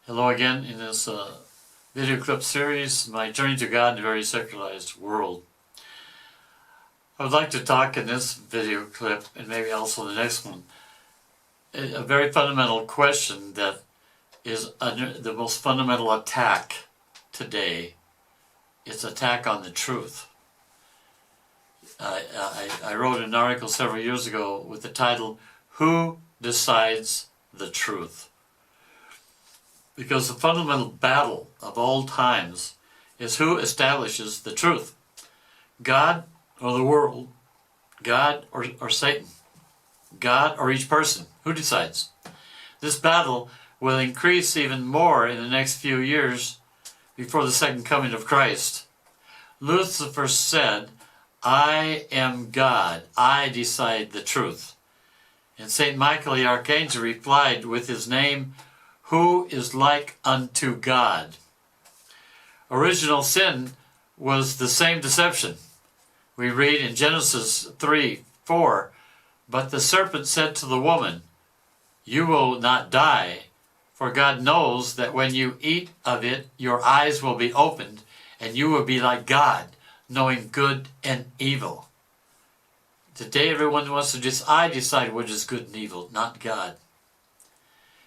Hello again in this video clip series, My Journey to God in a Very Secularized World. I would like to talk in this video clip, and maybe also the next one, a very fundamental question that is the most fundamental attack today. It's attack on the truth. I wrote an article several years ago with the title, Who Decides the Truth? Because the fundamental battle of all times is who establishes the truth. God or the world, God or Satan, God or each person. Who decides? This battle will increase even more in the next few years before the second coming of Christ. Lucifer said, I am God, I decide the truth. And St. Michael the Archangel replied with his name, Who is like unto God? Original sin was the same deception. We read in Genesis 3:4, But the serpent said to the woman, You will not die, for God knows that when you eat of it, your eyes will be opened, and you will be like God, knowing good and evil. Today everyone wants to I decide what is good and evil, not God.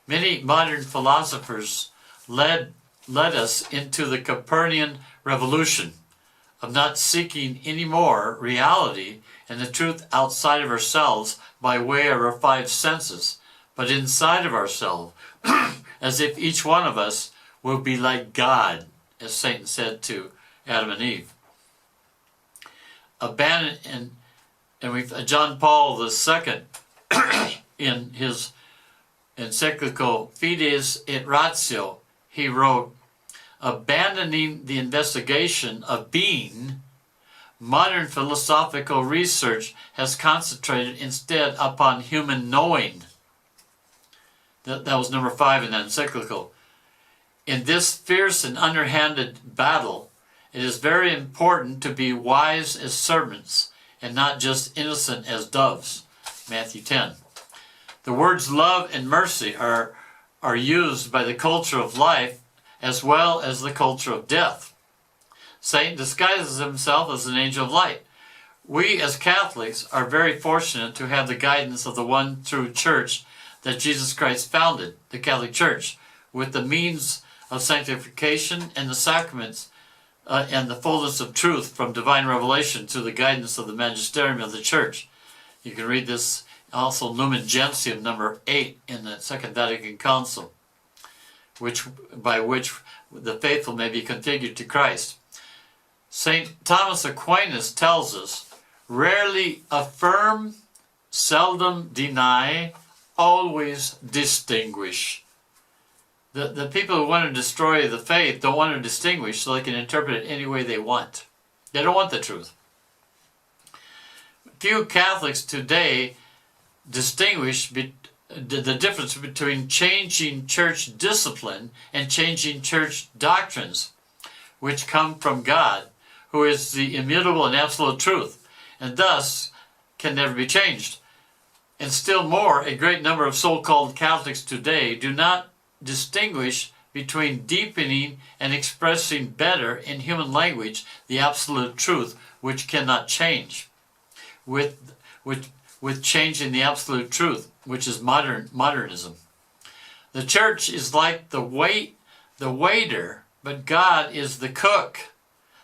Many modern philosophers led us into the Copernican revolution of not seeking any more reality and the truth outside of ourselves by way of our five senses, but inside of ourselves, as if each one of us will be like God, as Satan said to Adam and Eve. John Paul II, in his encyclical Fides et Ratio, he wrote, abandoning the investigation of being, modern philosophical research has concentrated instead upon human knowing. That was number 5 in that encyclical. In this fierce and underhanded battle, it is very important to be wise as serpents and not just innocent as doves. Matthew 10. The words love and mercy are used by the culture of life as well as the culture of death. Satan disguises himself as an angel of light. We as Catholics are very fortunate to have the guidance of the one true church that Jesus Christ founded, the Catholic Church, with the means of sanctification and the sacraments and the fullness of truth from divine revelation to the guidance of the magisterium of the church. You can read this also Lumen Gentium number 8 in the Second Vatican Council, by which the faithful may be configured to Christ. St. Thomas Aquinas tells us, rarely affirm, seldom deny, always distinguish. The people who want to destroy the faith don't want to distinguish so they can interpret it any way they want. They don't want the truth. Few Catholics today distinguish the difference between changing church discipline and changing church doctrines, which come from God, who is the immutable and absolute truth, and thus can never be changed. And still more, a great number of so-called Catholics today do not distinguish between deepening and expressing better in human language the absolute truth, which cannot change, with changing the absolute truth, which is modernism. The church is like the waiter, but God is the cook.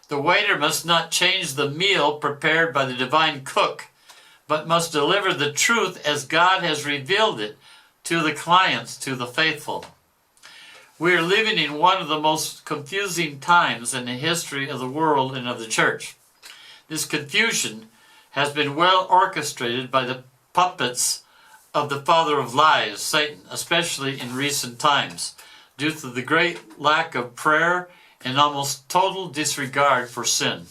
The waiter must not change the meal prepared by the divine cook, but must deliver the truth as God has revealed it to the clients, to the faithful. We are living in one of the most confusing times in the history of the world and of the church. This confusion has been well orchestrated by the puppets of the father of lies, Satan, especially in recent times, due to the great lack of prayer and almost total disregard for sin.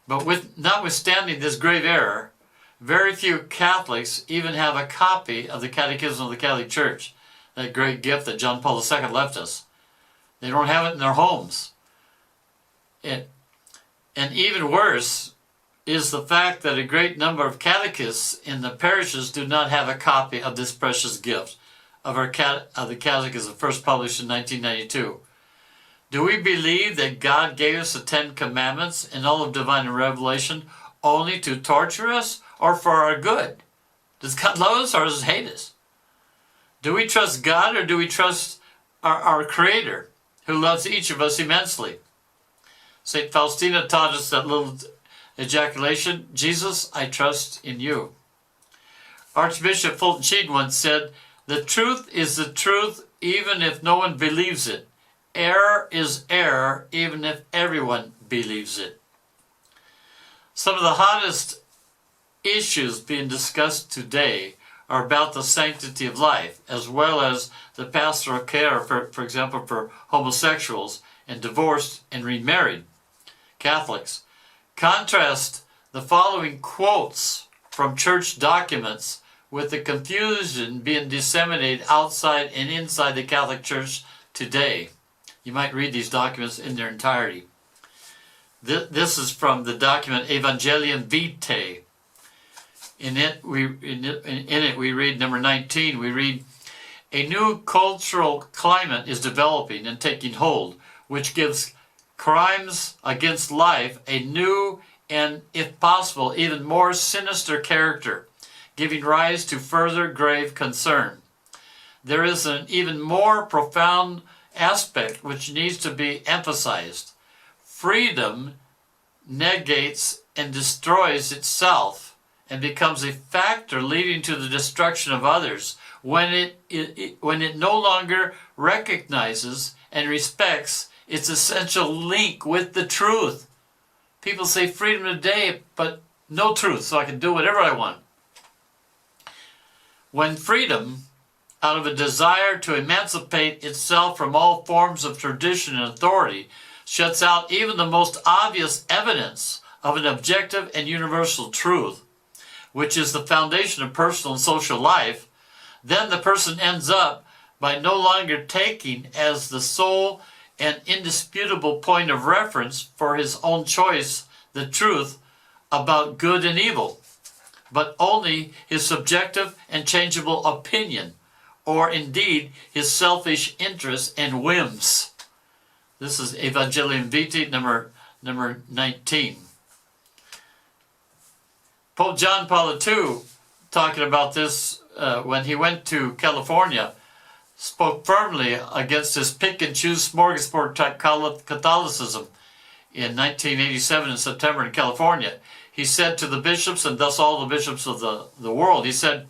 But notwithstanding this grave error, very few Catholics even have a copy of the Catechism of the Catholic Church, that great gift that John Paul II left us. They don't have it in their homes. And even worse is the fact that a great number of catechists in the parishes do not have a copy of this precious gift of the Catechism, first published in 1992. Do we believe that God gave us the Ten Commandments and all of divine revelation only to torture us or for our good? Does God love us or does He hate us? Do we trust God or do we trust our Creator, who loves each of us immensely? St. Faustina taught us that little ejaculation, Jesus, I trust in you. Archbishop Fulton Sheen once said, the truth is the truth even if no one believes it. Error is error even if everyone believes it. Some of the hottest issues being discussed today are about the sanctity of life, as well as the pastoral care, for example, for homosexuals and divorced and remarried Catholics. Contrast the following quotes from church documents with the confusion being disseminated outside and inside the Catholic Church today. You might read these documents in their entirety. This is from the document Evangelium Vitae. In it we read number 19. We read, a new cultural climate is developing and taking hold, which gives crimes against life a new and, if possible, even more sinister character, giving rise to further grave concern. There is an even more profound aspect which needs to be emphasized. Freedom negates and destroys itself and becomes a factor leading to the destruction of others when it no longer recognizes and respects its essential link with the truth. People say freedom today, but no truth, so I can do whatever I want. When freedom, out of a desire to emancipate itself from all forms of tradition and authority, shuts out even the most obvious evidence of an objective and universal truth, which is the foundation of personal and social life, then the person ends up by no longer taking as the sole and indisputable point of reference for his own choice the truth about good and evil, but only his subjective and changeable opinion, or indeed his selfish interests and whims. This is Evangelium Vitae, number 19. Pope John Paul II, talking about this when he went to California, spoke firmly against this pick-and-choose smorgasbord type Catholicism in 1987 in September in California. He said to the bishops, and thus all the bishops of the world, he said,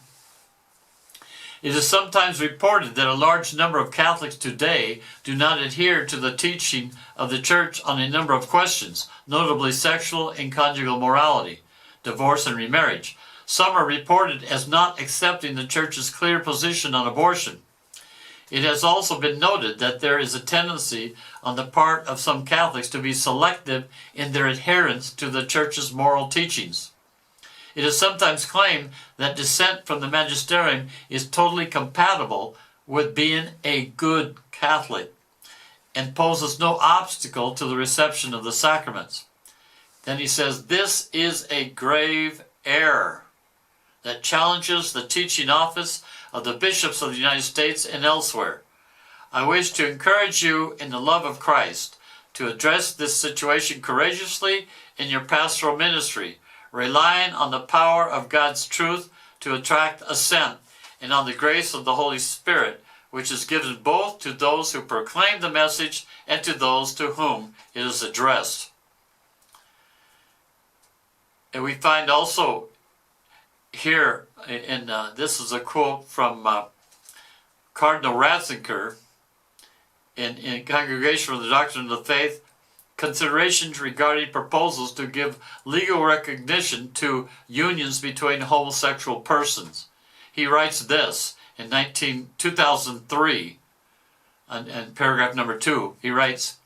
it is sometimes reported that a large number of Catholics today do not adhere to the teaching of the Church on a number of questions, notably sexual and conjugal morality, divorce and remarriage. Some are reported as not accepting the Church's clear position on abortion. It has also been noted that there is a tendency on the part of some Catholics to be selective in their adherence to the Church's moral teachings. It is sometimes claimed that dissent from the magisterium is totally compatible with being a good Catholic and poses no obstacle to the reception of the sacraments. Then he says, this is a grave error that challenges the teaching office of the bishops of the United States and elsewhere. I wish to encourage you in the love of Christ to address this situation courageously in your pastoral ministry, relying on the power of God's truth to attract assent and on the grace of the Holy Spirit, which is given both to those who proclaim the message and to those to whom it is addressed. And we find also here, this is a quote from Cardinal Ratzinger in Congregation for the Doctrine of the Faith, considerations regarding proposals to give legal recognition to unions between homosexual persons. He writes this in 2003, and paragraph number 2. He writes,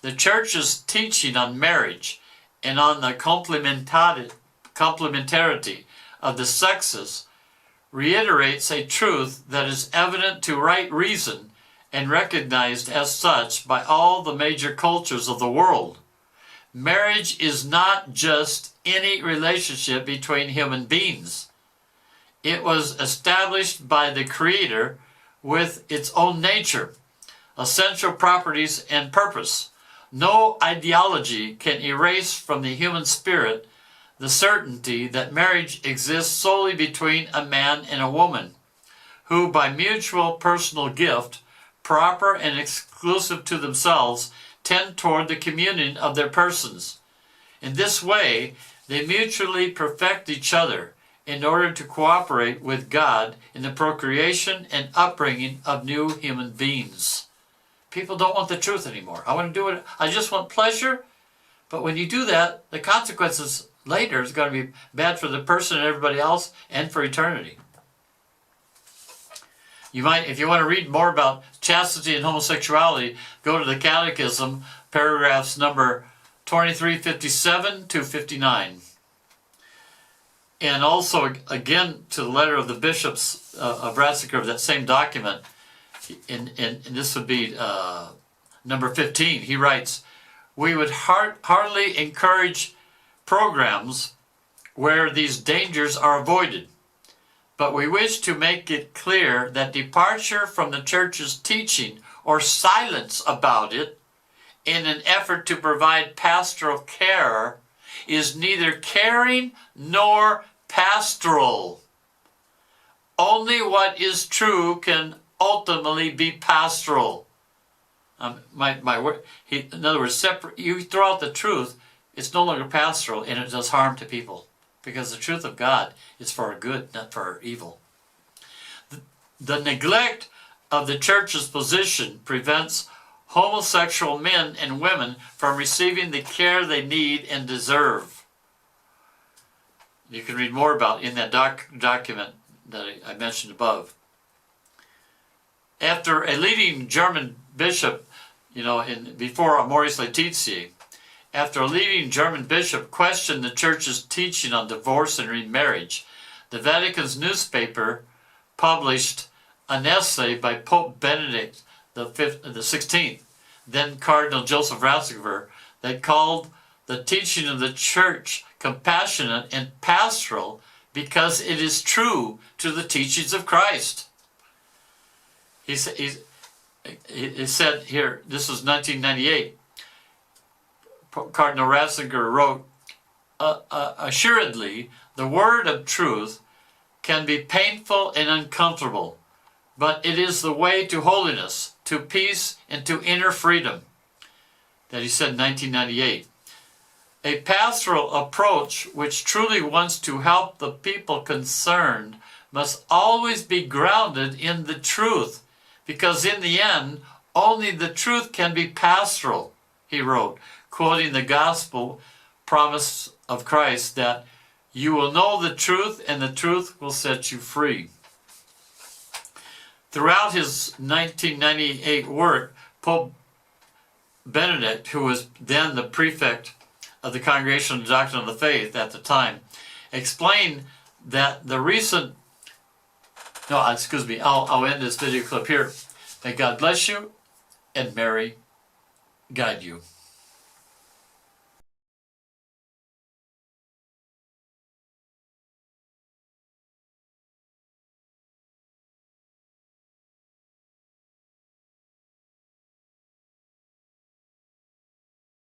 the Church's teaching on marriage and on the complementarity of the sexes reiterates a truth that is evident to right reason and recognized as such by all the major cultures of the world. Marriage is not just any relationship between human beings. It was established by the Creator with its own nature, essential properties, and purpose. No ideology can erase from the human spirit the certainty that marriage exists solely between a man and a woman, who by mutual personal gift, proper and exclusive to themselves, tend toward the communion of their persons. In this way, they mutually perfect each other in order to cooperate with God in the procreation and upbringing of new human beings. People don't want the truth anymore. I want to do it. I just want pleasure. But when you do that, the consequences later is going to be bad for the person and everybody else and for eternity. You might, if you want to read more about chastity and homosexuality, go to the Catechism, paragraphs number 2357 to 59. And also, again, to the letter of the bishops of Ratzinger of that same document, and this would be number 15, he writes, "We would heartily encourage programs where these dangers are avoided, but we wish to make it clear that departure from the Church's teaching or silence about it in an effort to provide pastoral care is neither caring nor pastoral. Only what is true can ultimately be pastoral." In other words, you throw out the truth, it's no longer pastoral, and it does harm to people, because the truth of God is for our good, not for our evil. The neglect of the Church's position prevents homosexual men and women from receiving the care they need and deserve. You can read more about in that document that I mentioned above. After a leading German bishop, before Amoris Laetitia, after a leading German bishop questioned the Church's teaching on divorce and remarriage, the Vatican's newspaper published an essay by Pope Benedict the 16th, then Cardinal Joseph Ratzinger, that called the teaching of the Church compassionate and pastoral because it is true to the teachings of Christ. He said here, this was 1998, Cardinal Ratzinger wrote, "Assuredly, the word of truth can be painful and uncomfortable, but it is the way to holiness, to peace, and to inner freedom." That he said in 1998. A pastoral approach which truly wants to help the people concerned must always be grounded in the truth, because in the end, only the truth can be pastoral, he wrote, quoting the gospel promise of Christ that you will know the truth and the truth will set you free. Throughout his 1998 work, Pope Benedict, who was then the prefect of the Congregation of the Doctrine of the Faith at the time, explained that the recent... I'll end this video clip here. May God bless you and Mary guide you.